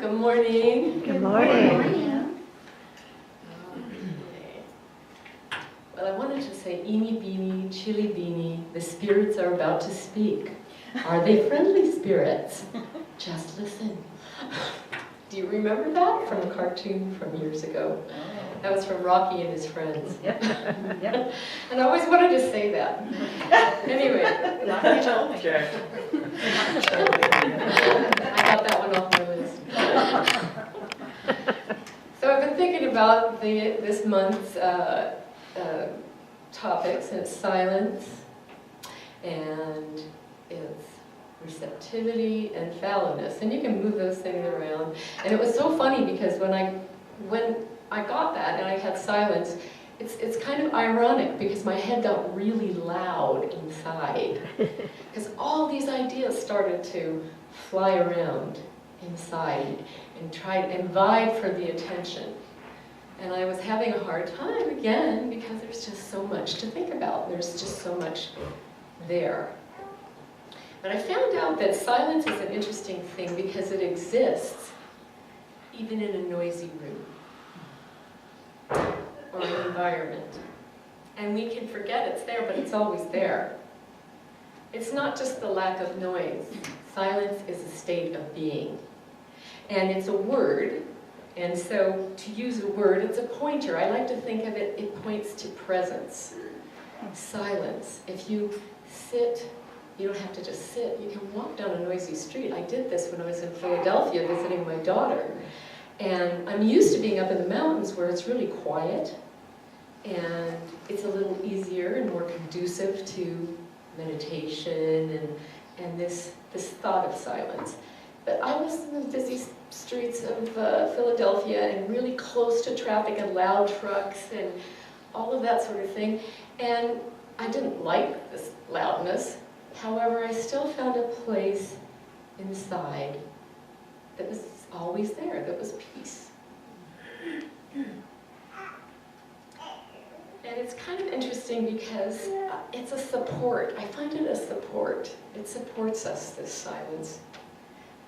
Good morning. Good morning. Well, I wanted to say, eeny beeny, chili beany, the spirits are about to speak. Are they friendly spirits? Just listen. Do you remember that from a cartoon from years ago? That was from Rocky and his friends. Yep. And I always wanted to say that. Anyway, Rocky told me. I got that one off my list. So I've been thinking about this month's topics, and it's silence, and it's receptivity and fallowness, and you can move those things around. And it was so funny because when I got that and I had silence, it's kind of ironic because my head got really loud inside because all these ideas started to fly around inside and try and vie for the attention. And I was having a hard time again because there's just so much to think about. There's just so much there. But I found out that silence is an interesting thing because it exists even in a noisy room or an environment. And we can forget it's there, but it's always there. It's not just the lack of noise. Silence is a state of being. And it's a word, and so to use a word, it's a pointer. I like to think of it, it points to presence. Silence. If you sit, you don't have to just sit. You can walk down a noisy street. I did this when I was in Philadelphia visiting my daughter. And I'm used to being up in the mountains where it's really quiet, and it's a little easier and more conducive to meditation and this thought of silence. But I was in the busy streets of Philadelphia and really close to traffic and loud trucks and all of that sort of thing. And I didn't like this loudness. However, I still found a place inside that was always there, that was peace. And it's kind of interesting because it's a support. I find it a support. It supports us, this silence,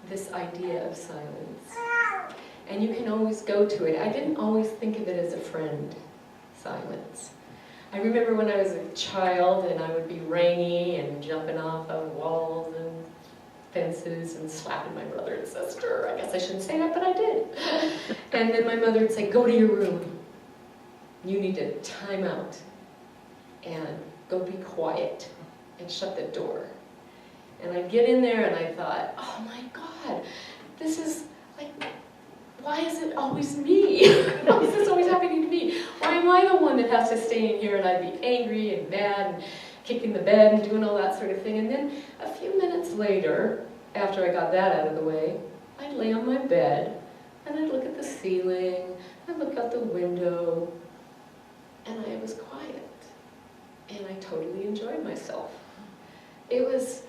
this idea of silence. And you can always go to it. I didn't always think of it as a friend, silence. I remember when I was a child and I would be rainy and jumping off of walls and fences and slapping my brother and sister. I guess I shouldn't say that, but I did. And then my mother would say, go to your room. You need to time out and go be quiet and shut the door. And I'd get in there and I thought, oh my God, this is like, why is it always me? Why is this always happening to me? Why am I the one that has to stay in here? And I'd be angry and mad and kicking the bed and doing all that sort of thing. And then a few minutes later, after I got that out of the way, I'd lay on my bed and I'd look at the ceiling, I'd look out the window, and I was quiet. And I totally enjoyed myself. It was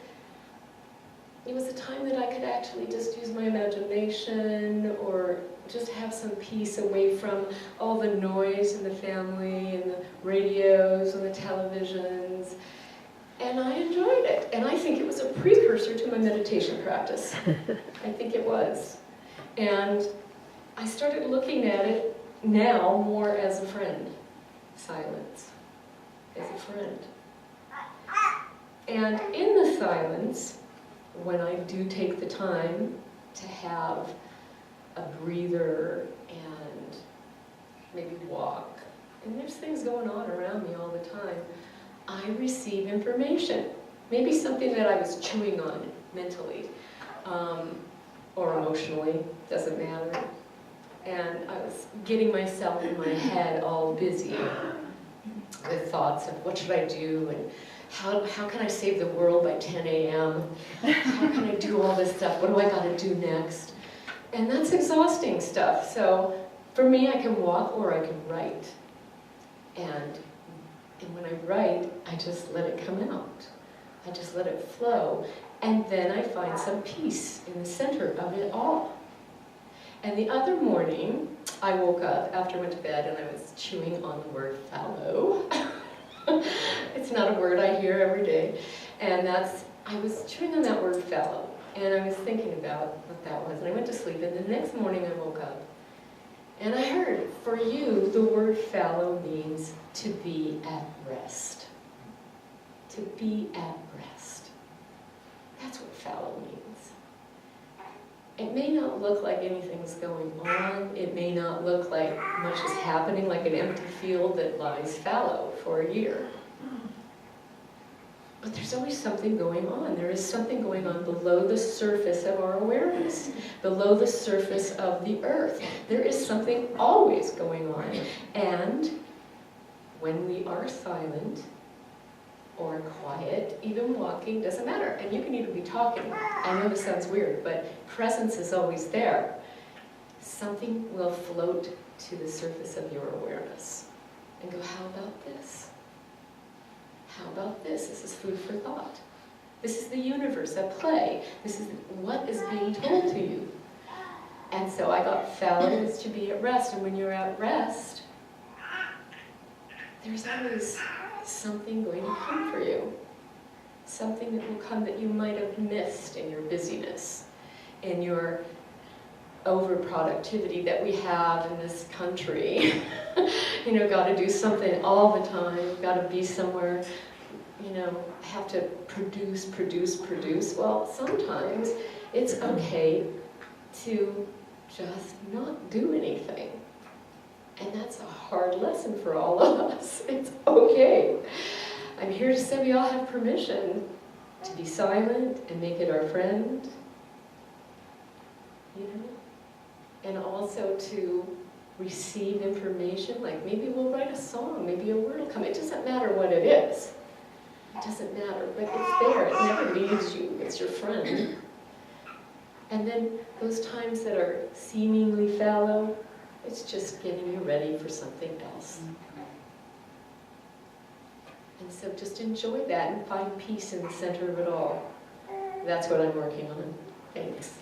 a time that I could actually just use my imagination or just have some peace away from all the noise in the family and the radios and the televisions. And I enjoyed it. And I think it was a precursor to my meditation practice. I think it was. And I started looking at it now more as a friend. Silence as a friend. And in the silence, when I do take the time to have a breather and maybe walk, and there's things going on around me all the time, I receive information. Maybe something that I was chewing on mentally or emotionally, doesn't matter. And I was getting myself in my head all busy with thoughts of what should I do and how can I save the world by 10 a.m.? How can I do all this stuff? What do I got to do next? And that's exhausting stuff. So for me, I can walk or I can write. And when I write, I just let it come out. I just let it flow. And then I find some peace in the center of it all. And the other morning, I woke up after I went to bed and I was chewing on the word fallow. It's not a word I hear every day. And I was chewing on that word fallow. And I was thinking about what that was, and I went to sleep, and the next morning I woke up, and I heard, for you, the word fallow means to be at rest. To be at rest. That's what fallow means. It may not look like anything's going on. It may not look like much is happening, like an empty field that lies fallow for a year. But there's always something going on. There is something going on below the surface of our awareness, below the surface of the earth. There is something always going on. And when we are silent or quiet, even walking, doesn't matter. And you can even be talking. I know this sounds weird, but presence is always there. Something will float to the surface of your awareness and go, how about this? How about this? This is food for thought. This is the universe at play. This is what is being told to you. And so I got fallow is to be at rest. And when you're at rest, there's always something going to come for you. Something that will come that you might have missed in your busyness, in your overproductivity that we have in this country. You know, got to do something all the time, got to be somewhere, you know, have to produce. Well, sometimes it's okay to just not do anything. And that's a hard lesson for all of us. It's okay. I'm here to say we all have permission to be silent and make it our friend, you know, and also to receive information, like maybe we'll write a song, maybe a word will come. It doesn't matter what it is. It doesn't matter, but it's there. It never leaves you. It's your friend. And then those times that are seemingly fallow, it's just getting you ready for something else. And so just enjoy that and find peace in the center of it all. That's what I'm working on. Thanks.